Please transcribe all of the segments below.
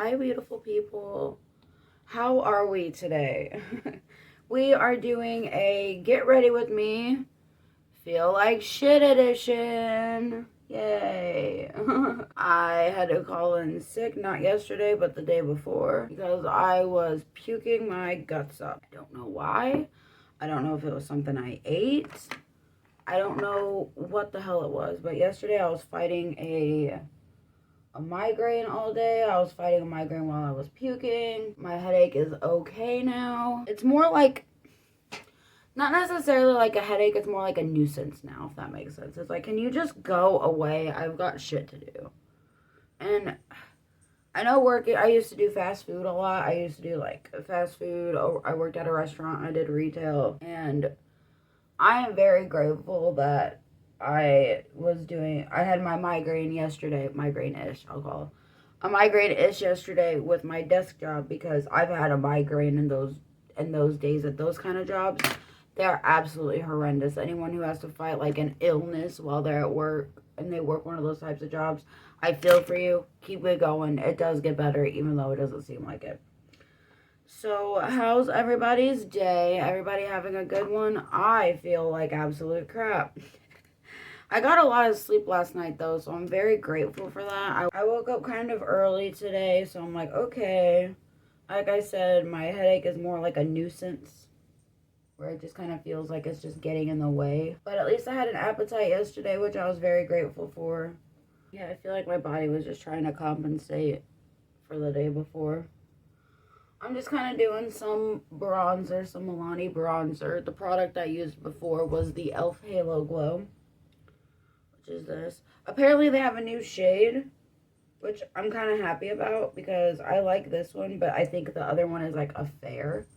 Hi, beautiful people. How are we today? We are doing a get ready with me, feel like shit edition. Yay. I had to call in sick, not yesterday, but the day before, because I was puking my guts up. I don't know why. I don't know if it was something I ate. I don't know what the hell it was, but yesterday I was fighting a migraine all day. I was fighting a migraine while I was puking. My headache is okay now. It's more like, not necessarily like a headache, it's more like a nuisance now, if that makes sense. It's like, can you just go away? I've got shit to do. And I know I used to do fast food a lot. I used to do like fast food. I worked at a restaurant. I did retail. And I am very grateful that I had my migraine yesterday, migraine-ish, I'll call it. A migraine-ish yesterday with my desk job, because I've had a migraine in those days at those kind of jobs. They are absolutely horrendous. Anyone who has to fight like an illness while they're at work and they work one of those types of jobs, I feel for you. Keep it going. It does get better, even though it doesn't seem like it. So, how's everybody's day? Everybody having a good one? I feel like absolute crap. I got a lot of sleep last night, though, so I'm very grateful for that. I woke up kind of early today, so I'm like, okay. Like I said, my headache is more like a nuisance, where it just kind of feels like it's just getting in the way. But at least I had an appetite yesterday, which I was very grateful for. Yeah, I feel like my body was just trying to compensate for the day before. I'm just kind of doing some bronzer, some Milani bronzer. The product I used before was the e.l.f. Halo Glow, which is this. Apparently they have a new shade, which I'm kind of happy about, because I like this one, but I think the other one is like a fair.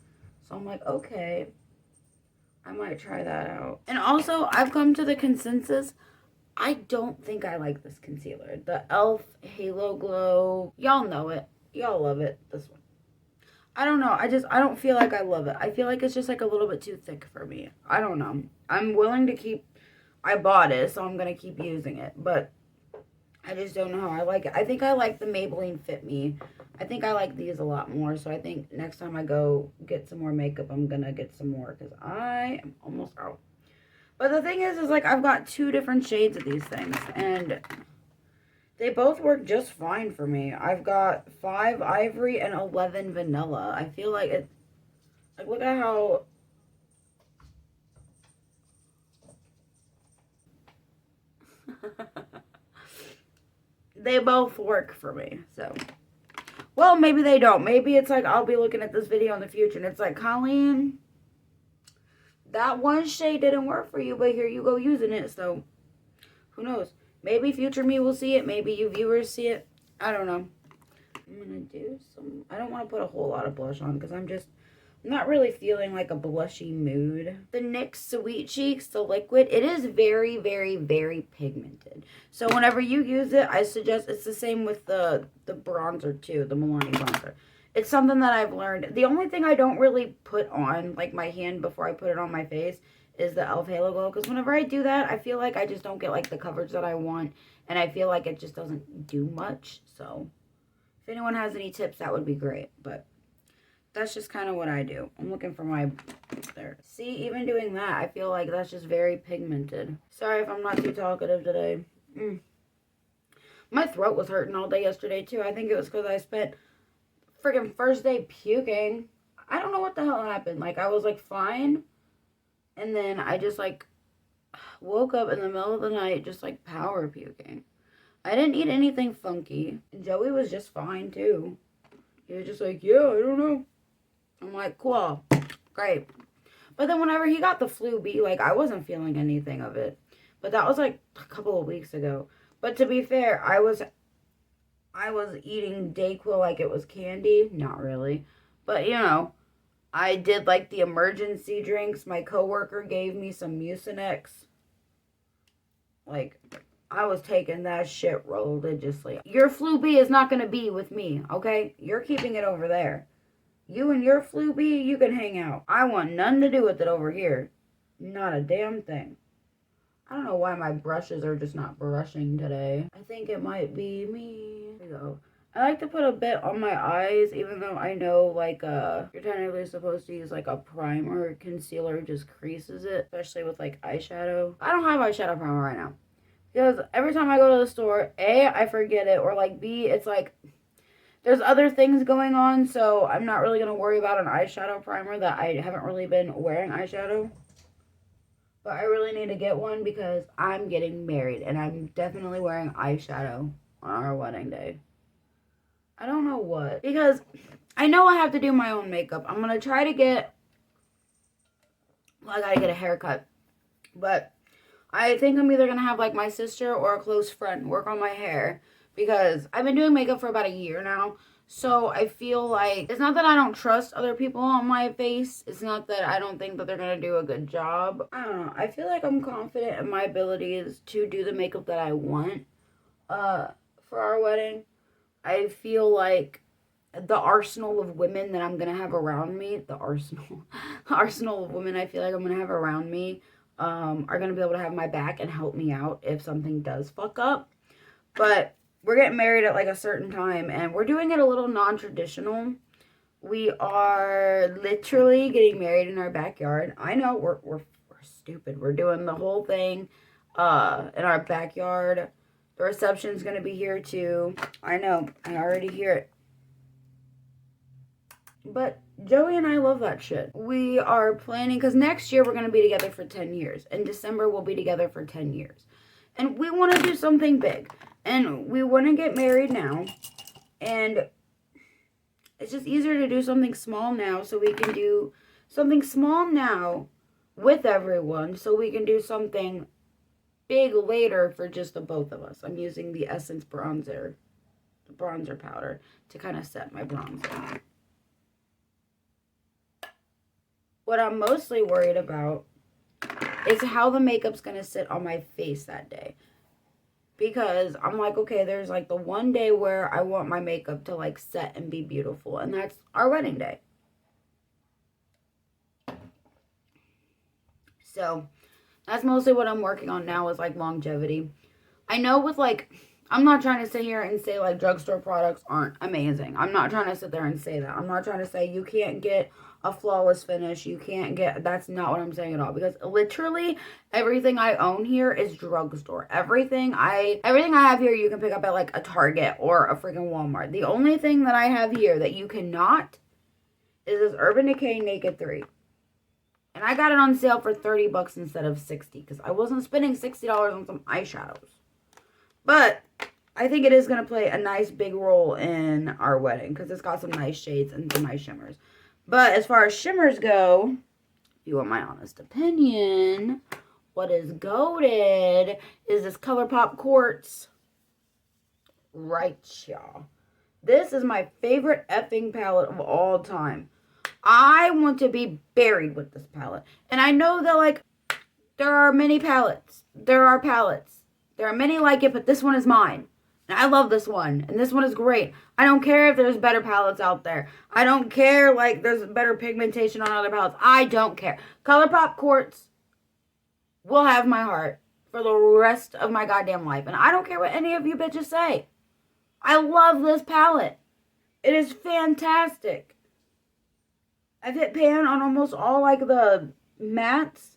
So I'm like, okay, I might try that out. And also, I've come to the consensus, I don't think I like this concealer. The e.l.f. Halo Glow, y'all know it. Y'all love it. This one. I don't know. I don't feel like I love it. I feel like it's just like a little bit too thick for me. I don't know. I'm willing to keep, I bought it, so I'm going to keep using it. But I just don't know how I like it. I think I like the Maybelline Fit Me. I think I like these a lot more. So I think next time I go get some more makeup, I'm going to get some more, because I am almost out. But the thing is like I've got 2 different shades of these things, and they both work just fine for me. I've got 5 ivory and 11 vanilla. I feel like it, like, look at how, they both work for me, so. Well, maybe they don't. Maybe it's like I'll be looking at this video in the future and it's like, Colleen, that one shade didn't work for you, but here you go using it, so who knows? Maybe future me will see it. Maybe you viewers see it. I don't know. I'm going to do some, I don't want to put a whole lot of blush on, because I'm not really feeling like a blushy mood. The NYX Sweet Cheeks, the liquid, it is very, very, very pigmented. So whenever you use it, I suggest, it's the same with the bronzer too, the Milani bronzer. It's something that I've learned. The only thing I don't really put on, like, my hand before I put it on my face, is the e.l.f. Halo Glow, because whenever I do that, I feel like I just don't get like the coverage that I want, and I feel like it just doesn't do much. So if anyone has any tips, that would be great. But that's just kind of what I do. I'm looking for my, there. See, even doing that, I feel like that's just very pigmented. Sorry if I'm not too talkative today. My throat was hurting all day yesterday too. I think it was because I spent freaking first day puking. I don't know what the hell happened. Like, I was like fine, and then I just like woke up in the middle of the night just like power puking. I didn't eat anything funky. And Joey was just fine too. He was just like, yeah, I don't know. I'm like, cool, great. But then whenever he got the flu B, like, I wasn't feeling anything of it. But that was like a couple of weeks ago. But to be fair, I was eating Dayquil like it was candy. Not really. But, you know, I did like the emergency drinks. My coworker gave me some Mucinex. Like, I was taking that shit religiously. Your flu B is not going to be with me, okay? You're keeping it over there. You and your flu B, you can hang out. I want nothing to do with it over here. Not a damn thing. I don't know why my brushes are just not brushing today. I think it might be me. There we go. I like to put a bit on my eyes, even though I know, like, you're technically supposed to use, like, a primer. Concealer just creases it, especially with, like, eyeshadow. I don't have eyeshadow primer right now. Because every time I go to the store, A, I forget it, or, like, B, it's, like, there's other things going on, so I'm not really going to worry about an eyeshadow primer that I haven't really been wearing eyeshadow. But I really need to get one because I'm getting married, and I'm definitely wearing eyeshadow on our wedding day. I don't know what. Because I know I have to do my own makeup. I'm going to try to get... Well, I got to get a haircut. But I think I'm either going to have, like, my sister or a close friend work on my hair. Because I've been doing makeup for about a year now. So I feel like... It's not that I don't trust other people on my face. It's not that I don't think that they're going to do a good job. I don't know. I feel like I'm confident in my abilities to do the makeup that I want for our wedding. I feel like the arsenal of women that I'm going to have around me, the arsenal of women I feel like I'm going to have around me are going to be able to have my back and help me out if something does fuck up. But we're getting married at like a certain time and we're doing it a little non-traditional. We are literally getting married in our backyard. I know we're stupid. We're doing the whole thing in our backyard. The reception's going to be here too. I know. I already hear it. But Joey and I love that shit. We are planning, because next year we're going to be together for 10 years. In December, we'll be together for 10 years. And we want to do something big. And we want to get married now. And it's just easier to do something small now so we can do something small now with everyone so we can do something big later for just the both of us. I'm using the Essence bronzer powder to kind of set my bronzer. What I'm mostly worried about is how the makeup's going to sit on my face that day. Because I'm like, okay, there's like the one day where I want my makeup to like set and be beautiful. And that's our wedding day. So that's mostly what I'm working on now is like longevity. I know with like, I'm not trying to sit here and say like drugstore products aren't amazing. I'm not trying to sit there and say that. I'm not trying to say you can't get a flawless finish. You can't get, that's not what I'm saying at all. Because literally everything I own here is drugstore. Everything I have here you can pick up at like a Target or a freaking Walmart. The only thing that I have here that you cannot is this Urban Decay Naked 3. And I got it on sale for 30 bucks instead of 60 because I wasn't spending $60 on some eyeshadows. But I think it is going to play a nice big role in our wedding because it's got some nice shades and some nice shimmers. But as far as shimmers go, if you want my honest opinion, what is goated is this ColourPop Quartz. Right, y'all. This is my favorite effing palette of all time. I want to be buried with this palette. And I know that, like, there are many palettes. There are palettes. There are many like it, but this one is mine. And I love this one. And this one is great. I don't care if there's better palettes out there. I don't care, like, there's better pigmentation on other palettes. I don't care. ColourPop Quartz will have my heart for the rest of my goddamn life. And I don't care what any of you bitches say. I love this palette. It is fantastic. I've hit pan on almost all, like, the mattes.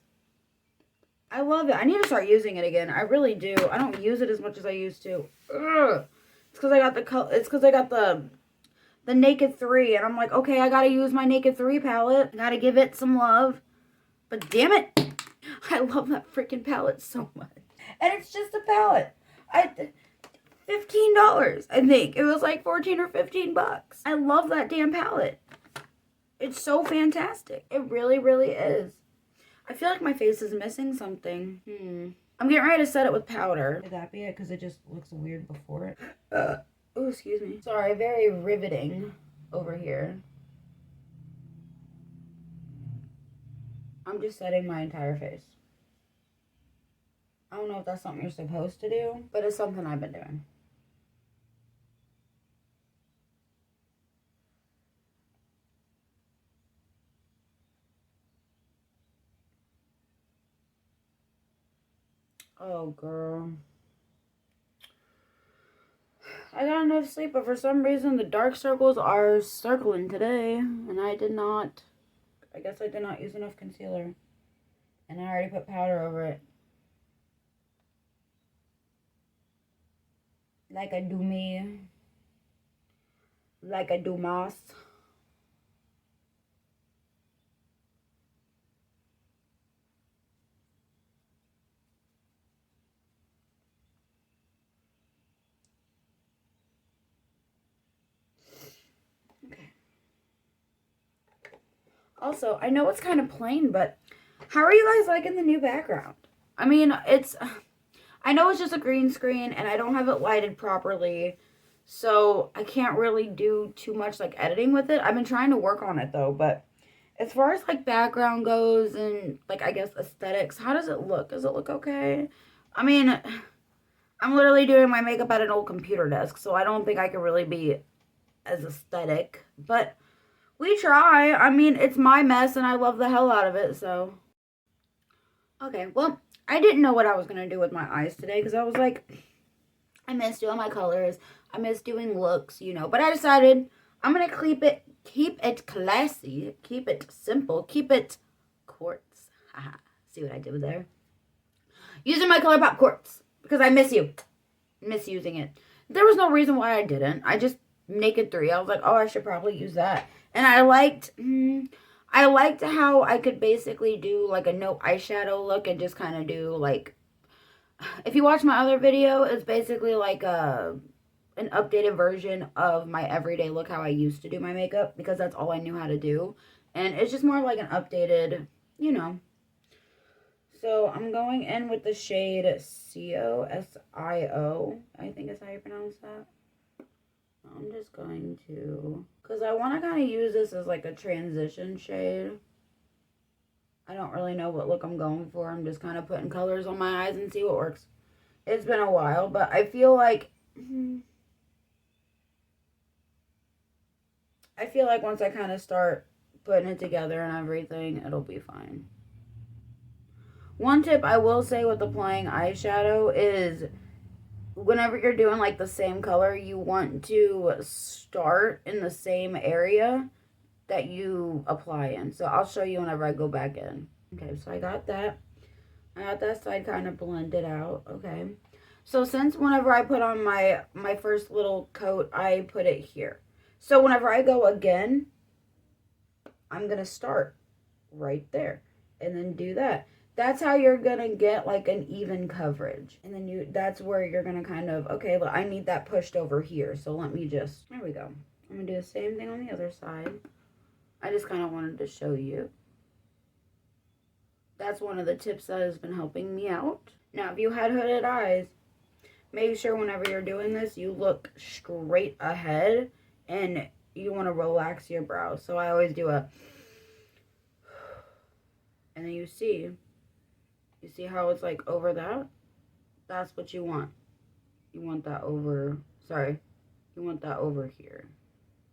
I love it. I need to start using it again. I really do. I don't use it as much as I used to. Ugh. It's because I got the Naked 3. And I'm like, okay, I got to use my Naked 3 palette. I got to give it some love. But damn it. I love that freaking palette so much. And it's just a palette. $15, I think. It was like 14 or 15 bucks. I love that damn palette. It's so fantastic. It really, really is. I feel like my face is missing something. I'm getting ready to set it with powder. Could that be it? Because it just looks weird before it. Oh, excuse me. Sorry, very riveting over here. I'm just setting my entire face. I don't know if that's something you're supposed to do, but it's something I've been doing. Oh, girl. I got enough sleep, but for some reason the dark circles are circling today, and I did not use enough concealer. And I already put powder over it. Like I do me. Like I do Moss. Okay. Also, I know it's kind of plain, but how are you guys liking the new background? I mean, I know it's just a green screen and I don't have it lighted properly, so I can't really do too much like editing with it. I've been trying to work on it though, but as far as like background goes and like I guess aesthetics, how does it look? Does it look okay? I mean, I'm literally doing my makeup at an old computer desk, so I don't think I could really be as aesthetic, but we try. I mean, it's my mess and I love the hell out of it, so. Okay, well, I didn't know what I was going to do with my eyes today because I was like, I miss doing my colors. I miss doing looks, you know. But I decided I'm going to keep it classy, keep it simple, keep it quartz. Haha, see what I did there? Using my ColourPop quartz because I miss using it. There was no reason why I didn't. I just Naked 3. I was like, oh, I should probably use that. And I liked how I could basically do like a no eyeshadow look and just kind of do like, if you watch my other video, it's basically like an updated version of my everyday look, how I used to do my makeup, because that's all I knew how to do. And it's just more like an updated, you know. So I'm going in with the shade COSIO. I think is how you pronounce that. I'm just going to, because I want to kind of use this as like a transition shade. I don't really know what look I'm going for. I'm just kind of putting colors on my eyes and see what works. It's been a while, but I feel like once I kind of start putting it together and everything, it'll be fine. One tip I will say with applying eyeshadow is whenever you're doing like the same color, you want to start in the same area that you apply in. So I'll show you whenever I go back in. Okay, so I got that side kind of blended out. Okay, so since whenever I put on my first little coat, I put it here. So whenever I go again, I'm gonna start right there and then do that. That's how you're gonna get like an even coverage. And then that's where you're gonna kind of, okay, well, I need that pushed over here. So let me just, there we go. I'm gonna do the same thing on the other side. I just kind of wanted to show you. That's one of the tips that has been helping me out. Now, if you had hooded eyes, make sure whenever you're doing this, you look straight ahead and you want to relax your brows. So I always do a, and then you see how it's like over that? That's what you want. You want that over, you want that over here,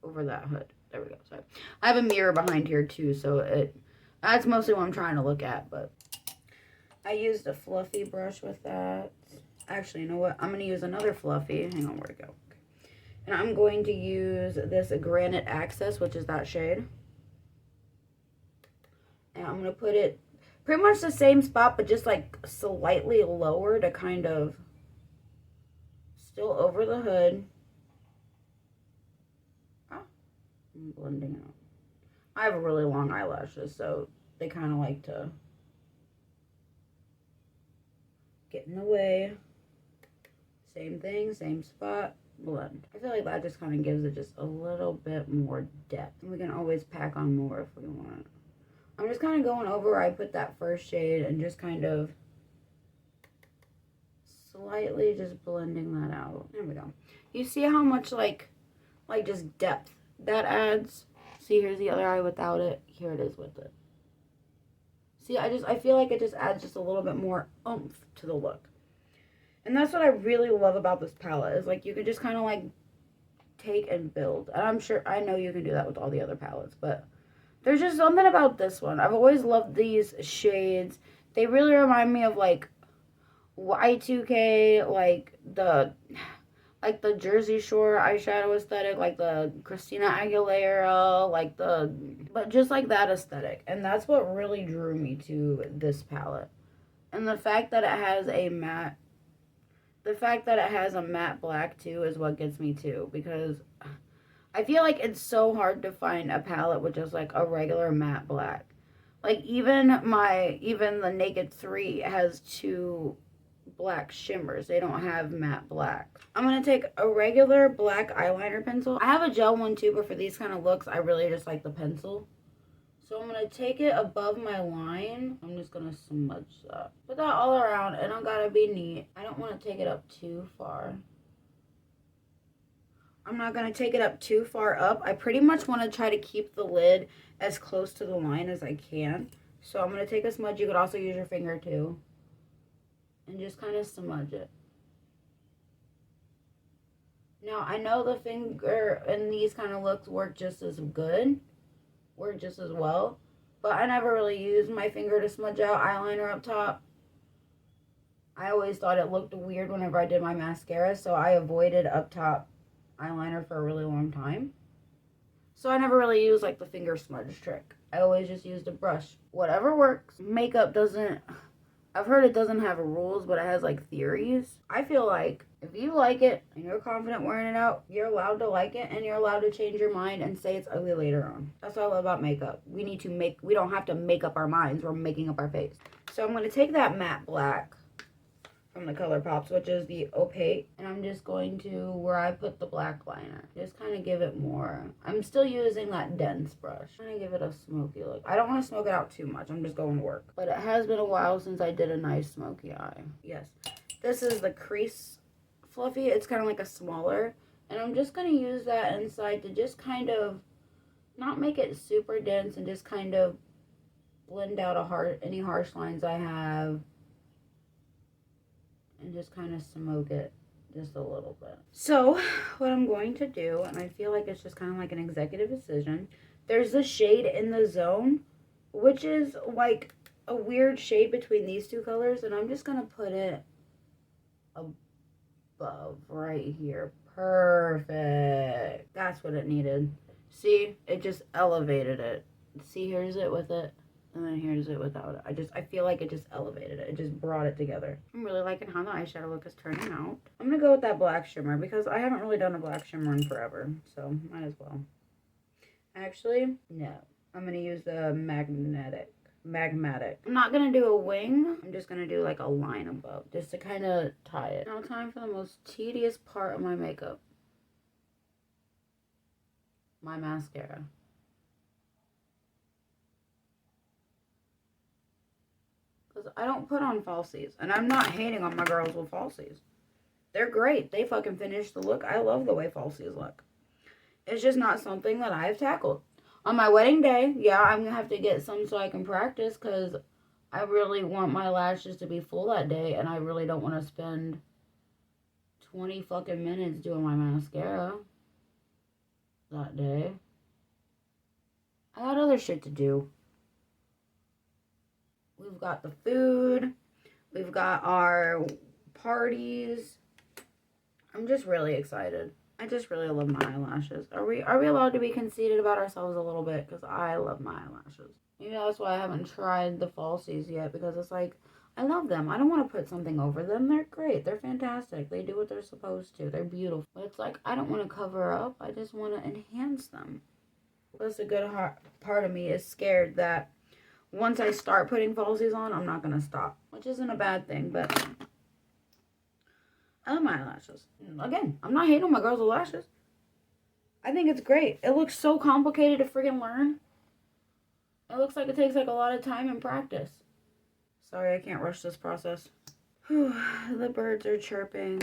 over that hood. There we go, sorry. I have a mirror behind here too, so that's mostly what I'm trying to look at, but I used a fluffy brush with that. Actually, you know what? I'm going to use another fluffy. Hang on, where'd it go? Okay. And I'm going to use this Granite Access, which is that shade. And I'm going to put it pretty much the same spot, but just like slightly lower to kind of still over the hood. I'm blending out. I have really long eyelashes, so they kind of like to get in the way. Same thing, same spot, blend. I feel like that just kind of gives it just a little bit more depth. And we can always pack on more if we want. I'm just kind of going over where I put that first shade and just kind of slightly just blending that out. There we go. You see how much like just depth that adds? See, here's the other eye without it. Here it is with it. See, I feel like it just adds just a little bit more oomph to the look. And that's what I really love about this palette, is like you can just kind of like take and build. And I know you can do that with all the other palettes, but there's just something about this one. I've always loved these shades. They really remind me of like Y2K, like like the Jersey Shore eyeshadow aesthetic, like the Christina Aguilera, like but just like that aesthetic. And that's what really drew me to this palette. And the fact that it has a matte black too is what gets me too, because I feel like it's so hard to find a palette with just like a regular matte black. Like even the Naked 3 has 2 black shimmers. They don't have matte black. I'm going to take a regular black eyeliner pencil. I have a gel one too, but for these kind of looks, I really just like the pencil. So I'm going to take it above my line. I'm just going to smudge that. Put that all around. It don't got to be neat. I don't want to take it up too far. I'm not going to take it up too far up. I pretty much want to try to keep the lid as close to the line as I can. So I'm going to take a smudge. You could also use your finger too. And just kind of smudge it. Now, I know the finger in these kind of looks work just as well. But I never really used my finger to smudge out eyeliner up top. I always thought it looked weird whenever I did my mascara, so I avoided up top eyeliner for a really long time. So I never really used like the finger smudge trick. I always just used a brush. Whatever works. Makeup doesn't... I've heard it doesn't have rules, but it has like theories. I feel like if you like it and you're confident wearing it out, you're allowed to like it and you're allowed to change your mind and say it's ugly later on. That's what I love about makeup. We don't have to make up our minds. We're making up our face. So I'm going to take that matte black from the ColourPops, which is the opaque, and I'm just going to, where I put the black liner, just kind of give it more. I'm still using that dense brush. I'm going to give it a smoky look. I don't want to smoke it out too much. I'm just going to work. But it has been a while since I did a nice smoky eye. Yes. This is the Crease Fluffy. It's kind of like a smaller, and I'm just going to use that inside to just kind of not make it super dense and just kind of blend out any harsh lines I have. And just kind of smoke it just a little bit. So what I'm going to do, and I feel like it's just kind of like an executive decision, there's the shade in the Zone, which is like a weird shade between these two colors, and I'm just going to put it above right here. Perfect. That's what it needed. See, it just elevated it. See, here's it with it. And then here's it without it. I feel like it just elevated it. It just brought it together. I'm really liking how the eyeshadow look is turning out. I'm going to go with that black shimmer because I haven't really done a black shimmer in forever. So, might as well. Actually, no. I'm going to use the magmatic. I'm not going to do a wing. I'm just going to do like a line above. Just to kind of tie it. Now time for the most tedious part of my makeup. My mascara. I don't put on falsies. And I'm not hating on my girls with falsies. They're great. They fucking finish the look. I love the way falsies look. It's just not something that I've tackled. On my wedding day, yeah, I'm going to have to get some so I can practice because I really want my lashes to be full that day. And I really don't want to spend 20 fucking minutes doing my mascara that day. I got other shit to do. We've got the food. We've got our parties. I'm just really excited. I just really love my eyelashes. Are we allowed to be conceited about ourselves a little bit? Because I love my eyelashes. Maybe that's why I haven't tried the falsies yet. Because it's like, I love them. I don't want to put something over them. They're great. They're fantastic. They do what they're supposed to. They're beautiful. But it's like, I don't want to cover up. I just want to enhance them. Plus, a good part of me is scared that once I start putting falsies on, I'm not going to stop. Which isn't a bad thing, but I love my eyelashes. Again, I'm not hating on my girls with lashes. I think it's great. It looks so complicated to friggin' learn. It looks like it takes like a lot of time and practice. Sorry, I can't rush this process. Whew, the birds are chirping.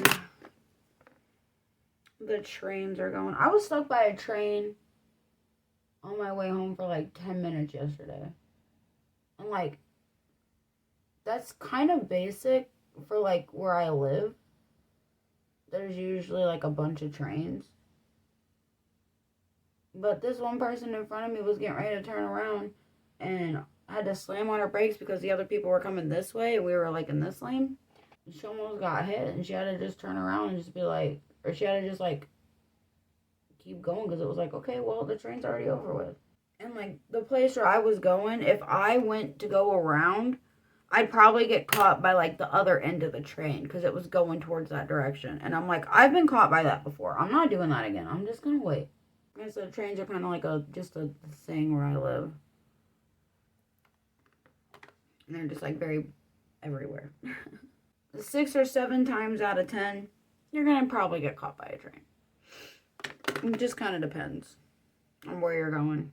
The trains are going. I was stuck by a train on my way home for like 10 minutes yesterday. And like, that's kind of basic for like where I live. There's usually like a bunch of trains. But this one person in front of me was getting ready to turn around and I had to slam on her brakes because the other people were coming this way and we were like in this lane. She almost got hit and she had to just turn around and just be like, Or she had to just, like, keep going because it was like, okay, well, the train's already over with. And, like, the place where I was going, if I went to go around, I'd probably get caught by, like, the other end of the train because it was going towards that direction. And I'm like, I've been caught by that before. I'm not doing that again. I'm just going to wait. And so trains are kind of like just a thing where I live. And they're just, like, very everywhere. 6 or 7 times out of 10, you're going to probably get caught by a train. It just kind of depends on where you're going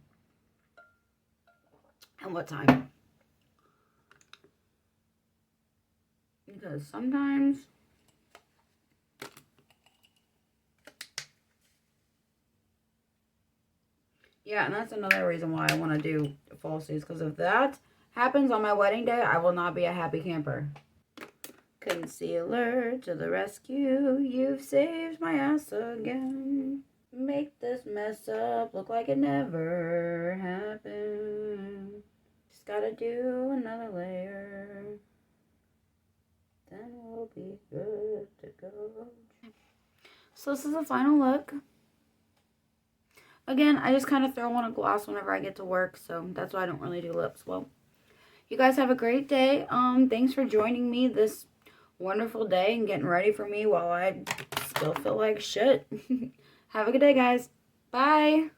and what time. Because sometimes yeah, and that's another reason why I want to do falsies. Because if that happens on my wedding day, I will not be a happy camper. Concealer to the rescue. You've saved my ass again. Make this mess up look like it never happened. Just gotta do another layer. Then we'll be good to go. So this is the final look. Again, I just kind of throw on a gloss whenever I get to work, so that's why I don't really do lips. Well, you guys have a great day. Thanks for joining me this wonderful day and getting ready for me while I still feel like shit. Have a good day, guys. Bye.